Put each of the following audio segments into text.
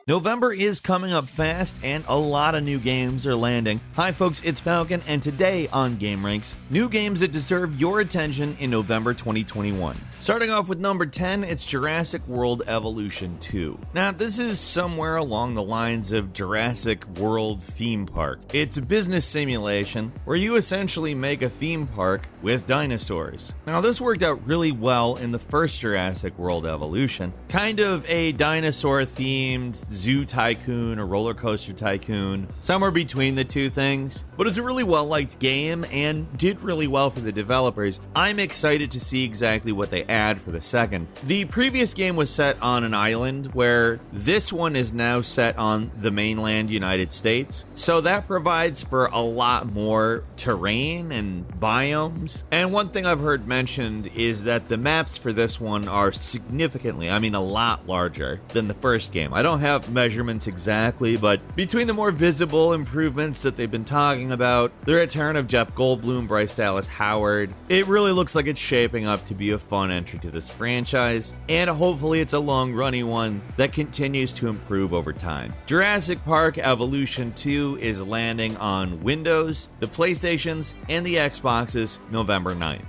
November is coming up fast and a lot of new games are landing. Hi folks, it's Falcon, and today on gameranx, new games that deserve your attention in November 2021. Starting off with number 10, it's Jurassic World Evolution 2. Now this is somewhere along the lines of Jurassic World Theme Park. It's a business simulation where you essentially make a theme park with dinosaurs. Now this worked out really well in the first Jurassic World Evolution. Kind of a dinosaur themed zoo tycoon or roller coaster tycoon, somewhere between the two things. But it's a really well liked game and did really well for the developers. I'm excited to see exactly what they add for the second. The previous game was set on an island, where this one is now set on the mainland United States. So that provides for a lot more terrain and biomes. And one thing I've heard mentioned is that the maps for this one are significantly, a lot larger than the first game. I don't have measurements exactly, but between the more visible improvements that they've been talking about, the return of Jeff Goldblum, Bryce Dallas Howard, it really looks like it's shaping up to be a fun entry to this franchise, and hopefully it's a long-running one that continues to improve over time. Jurassic Park Evolution 2 is landing on Windows, the PlayStations, and the Xboxes November 9th.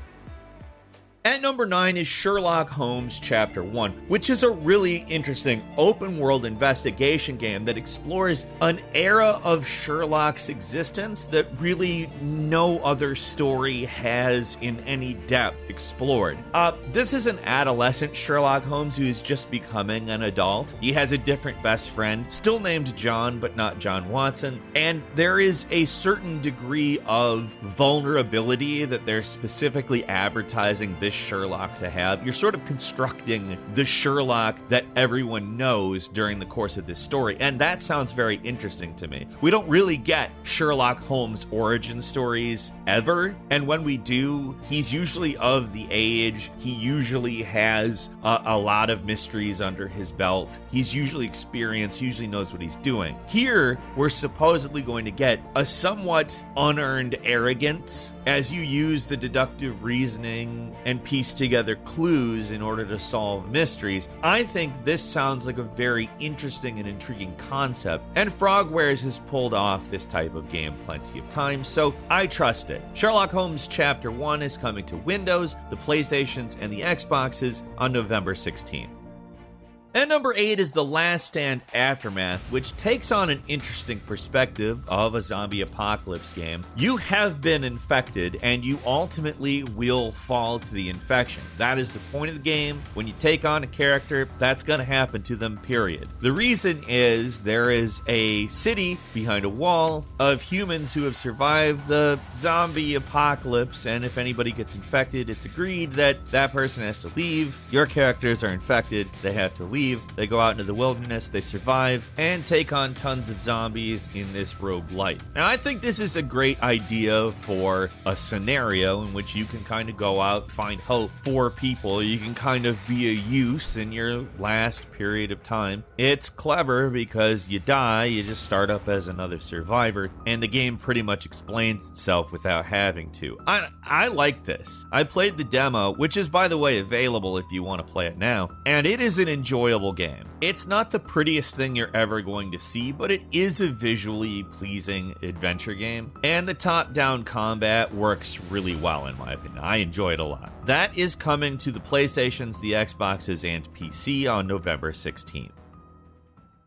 At number 9 is Sherlock Holmes Chapter 1, which is a really interesting open-world investigation game that explores an era of Sherlock's existence that really no other story has in any depth explored. This is an adolescent Sherlock Holmes who is just becoming an adult. He has a different best friend, still named John, but not John Watson, and there is a certain degree of vulnerability that they're specifically advertising this Sherlock to have. You're sort of constructing the Sherlock that everyone knows during the course of this story, and that sounds very interesting to me. We don't really get Sherlock Holmes origin stories ever, and when we do, he's usually of the age, he usually has a lot of mysteries under his belt, he's usually experienced, usually knows what he's doing. Here, we're supposedly going to get a somewhat unearned arrogance as you use the deductive reasoning and piece together clues in order to solve mysteries. I think this sounds like a very interesting and intriguing concept, and Frogwares has pulled off this type of game plenty of times, so I trust it. Sherlock Holmes Chapter 1 is coming to Windows, the PlayStations, and the Xboxes on November 16th. And number 8 is The Last Stand Aftermath, which takes on an interesting perspective of a zombie apocalypse game. You have been infected, and you ultimately will fall to the infection. That is the point of the game. When you take on a character, that's going to happen to them, period. The reason is there is a city behind a wall of humans who have survived the zombie apocalypse, and if anybody gets infected, it's agreed that that person has to leave. Your characters are infected, they have to leave. They go out into the wilderness, they survive, and take on tons of zombies in this roguelite. Now, I think this is a great idea for a scenario in which you can kind of go out, find hope for people. You can kind of be a use in your last period of time. It's clever because you die, you just start up as another survivor, and the game pretty much explains itself without having to. I like this. I played the demo, which is, by the way, available if you want to play it now, and it is an enjoyable game. It's not the prettiest thing you're ever going to see, but it is a visually pleasing adventure game, and the top-down combat works really well in my opinion. I enjoy it a lot. That is coming to the PlayStations, the Xboxes, and PC on November 16th.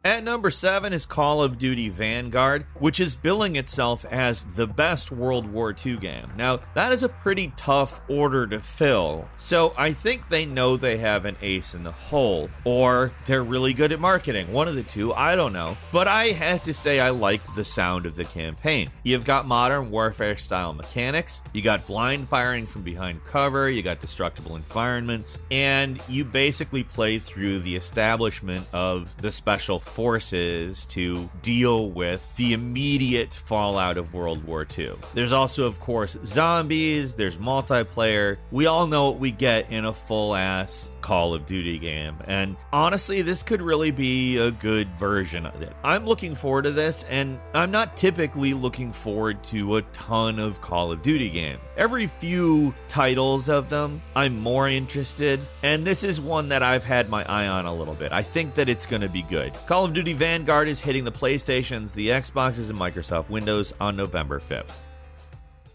At number 7 is Call of Duty Vanguard, which is billing itself as the best World War II game. Now, that is a pretty tough order to fill, so I think they know they have an ace in the hole, or they're really good at marketing. One of the two, I don't know. But I have to say I like the sound of the campaign. You've got modern warfare style mechanics, you got blind firing from behind cover, you got destructible environments, and you basically play through the establishment of the special forces to deal with the immediate fallout of World War II. There's also, of course, zombies, there's multiplayer. We all know what we get in a full-ass Call of Duty game. And honestly, this could really be a good version of it. I'm looking forward to this, and I'm not typically looking forward to a ton of Call of Duty games. Every few titles of them, I'm more interested, and this is one that I've had my eye on a little bit. I think that it's going to be good. Call of Duty Vanguard is hitting the PlayStations, the Xboxes, and Microsoft Windows on November 5th.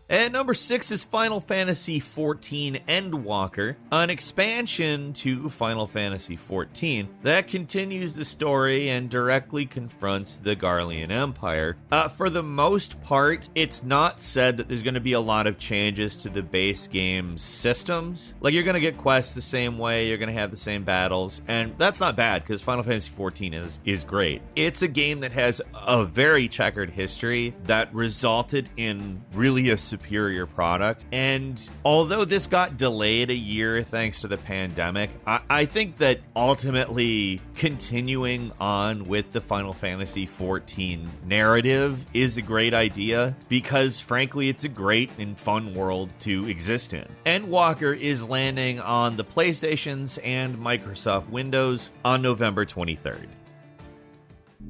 At number 6 is Final Fantasy XIV Endwalker, an expansion to Final Fantasy XIV that continues the story and directly confronts the Garlean Empire. For the most part, it's not said that there's going to be a lot of changes to the base game's systems. Like, you're going to get quests the same way, you're going to have the same battles, and that's not bad because Final Fantasy XIV is great. It's a game that has a very checkered history that resulted in really a superior product. And although this got delayed a year thanks to the pandemic, I think that ultimately continuing on with the Final Fantasy XIV narrative is a great idea because frankly it's a great and fun world to exist in. Endwalker is landing on the PlayStations and Microsoft Windows on November 23rd.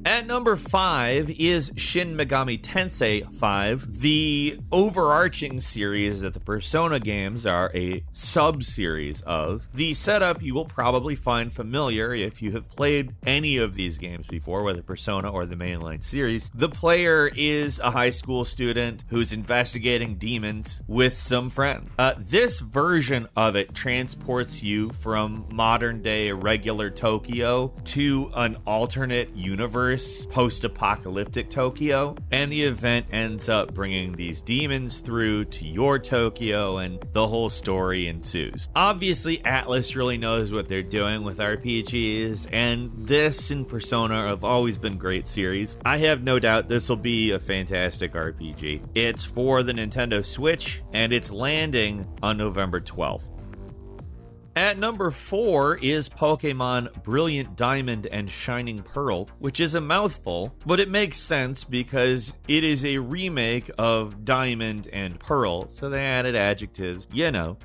At number 5 is Shin Megami Tensei 5, the overarching series that the Persona games are a sub-series of. The setup you will probably find familiar if you have played any of these games before, whether Persona or the mainline series. The player is a high school student who's investigating demons with some friends. This version of it transports you from modern-day regular Tokyo to an alternate universe, post-apocalyptic Tokyo, and the event ends up bringing these demons through to your Tokyo, and the whole story ensues. Obviously, Atlus really knows what they're doing with RPGs, and this and Persona have always been great series. I have no doubt this will be a fantastic RPG. It's for the Nintendo Switch, and it's landing on November 12th. At number 4 is Pokémon Brilliant Diamond and Shining Pearl, which is a mouthful, but it makes sense because it is a remake of Diamond and Pearl, so they added adjectives,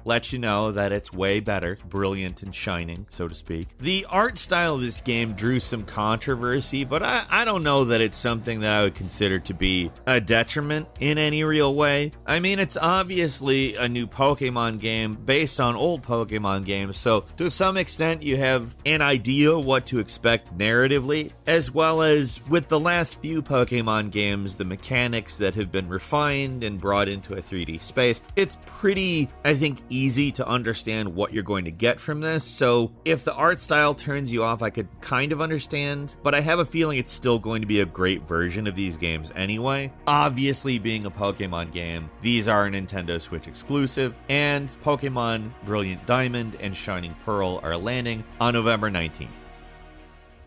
let you know that it's way better, brilliant and shining, so to speak. The art style of this game drew some controversy, but I don't know that it's something that I would consider to be a detriment in any real way. I mean, it's obviously a new Pokémon game based on old Pokémon games, so to some extent you have an idea what to expect narratively, as well as with the last few Pokemon games, the mechanics that have been refined and brought into a 3D space. It's pretty, I think, easy to understand what you're going to get from this, so if the art style turns you off, I could kind of understand, but I have a feeling it's still going to be a great version of these games anyway. Obviously, being a Pokemon game, these are a Nintendo Switch exclusive, and Pokemon Brilliant Diamond and Shining Pearl are landing on November 19th.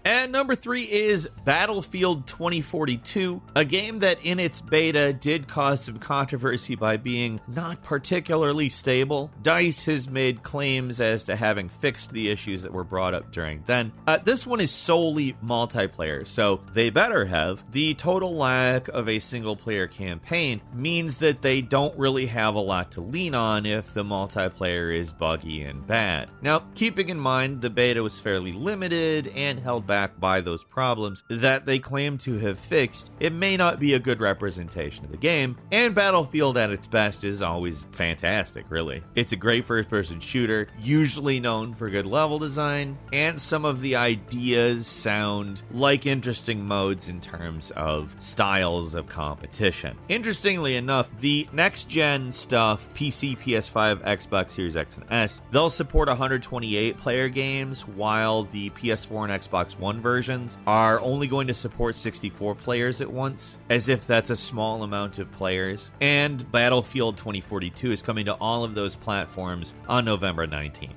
And number 3 is Battlefield 2042, a game that in its beta did cause some controversy by being not particularly stable. DICE has made claims as to having fixed the issues that were brought up during then. This one is solely multiplayer, so they better have. The total lack of a single-player campaign means that they don't really have a lot to lean on if the multiplayer is buggy and bad. Now, keeping in mind the beta was fairly limited and held back by those problems that they claim to have fixed, it may not be a good representation of the game, and Battlefield at its best is always fantastic, really. It's a great first-person shooter, usually known for good level design, and some of the ideas sound like interesting modes in terms of styles of competition. Interestingly enough, the next-gen stuff, PC, PS5, Xbox Series X and S, they'll support 128 player games, while the PS4 and Xbox One versions are only going to support 64 players at once, as if that's a small amount of players. And Battlefield 2042 is coming to all of those platforms on November 19th.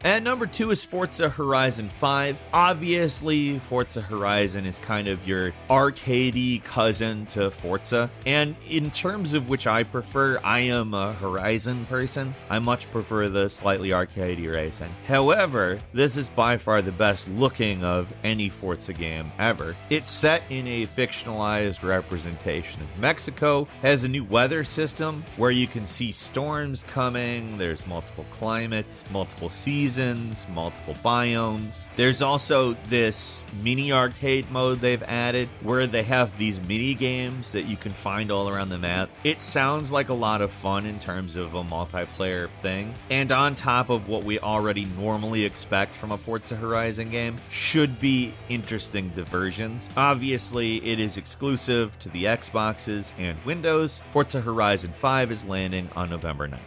At number 2 is Forza Horizon 5. Obviously, Forza Horizon is kind of your arcadey cousin to Forza, and in terms of which I prefer, I am a Horizon person. I much prefer the slightly arcadey racing. However, this is by far the best looking of any Forza game ever. It's set in a fictionalized representation of Mexico, has a new weather system where you can see storms coming, there's multiple climates, multiple seasons, seasons, multiple biomes. There's also this mini arcade mode they've added where they have these mini games that you can find all around the map. It sounds like a lot of fun in terms of a multiplayer thing. And on top of what we already normally expect from a Forza Horizon game, should be interesting diversions. Obviously, it is exclusive to the Xboxes and Windows. Forza Horizon 5 is landing on November 9th.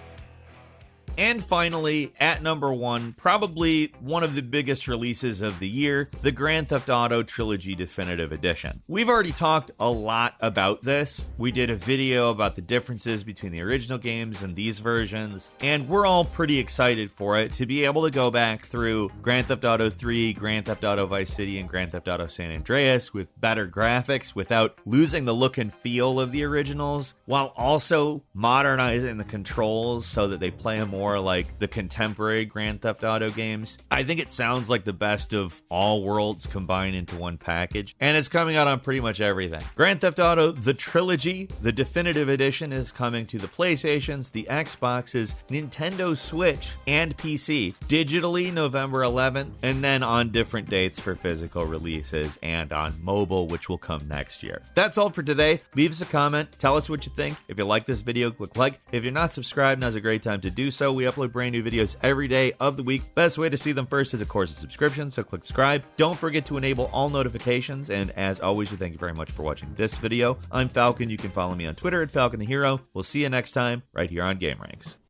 And finally, at number 1, probably one of the biggest releases of the year, the Grand Theft Auto Trilogy Definitive Edition. We've already talked a lot about this. We did a video about the differences between the original games and these versions, and we're all pretty excited for it to be able to go back through Grand Theft Auto 3, Grand Theft Auto Vice City, and Grand Theft Auto San Andreas with better graphics without losing the look and feel of the originals, while also modernizing the controls so that they play more like the contemporary Grand Theft Auto games. I think it sounds like the best of all worlds combined into one package, and it's coming out on pretty much everything. Grand Theft Auto, the Trilogy, the Definitive Edition, is coming to the PlayStations, the Xboxes, Nintendo Switch, and PC, digitally November 11th, and then on different dates for physical releases and on mobile, which will come next year. That's all for today. Leave us a comment. Tell us what you think. If you like this video, click like. If you're not subscribed, now's a great time to do so. We upload brand new videos every day of the week. Best way to see them first is, of course, a subscription, so click subscribe. Don't forget to enable all notifications, and as always, we thank you very much for watching this video. I'm Falcon. You can follow me on Twitter at Falcon the Hero. We'll see you next time right here on Gameranx.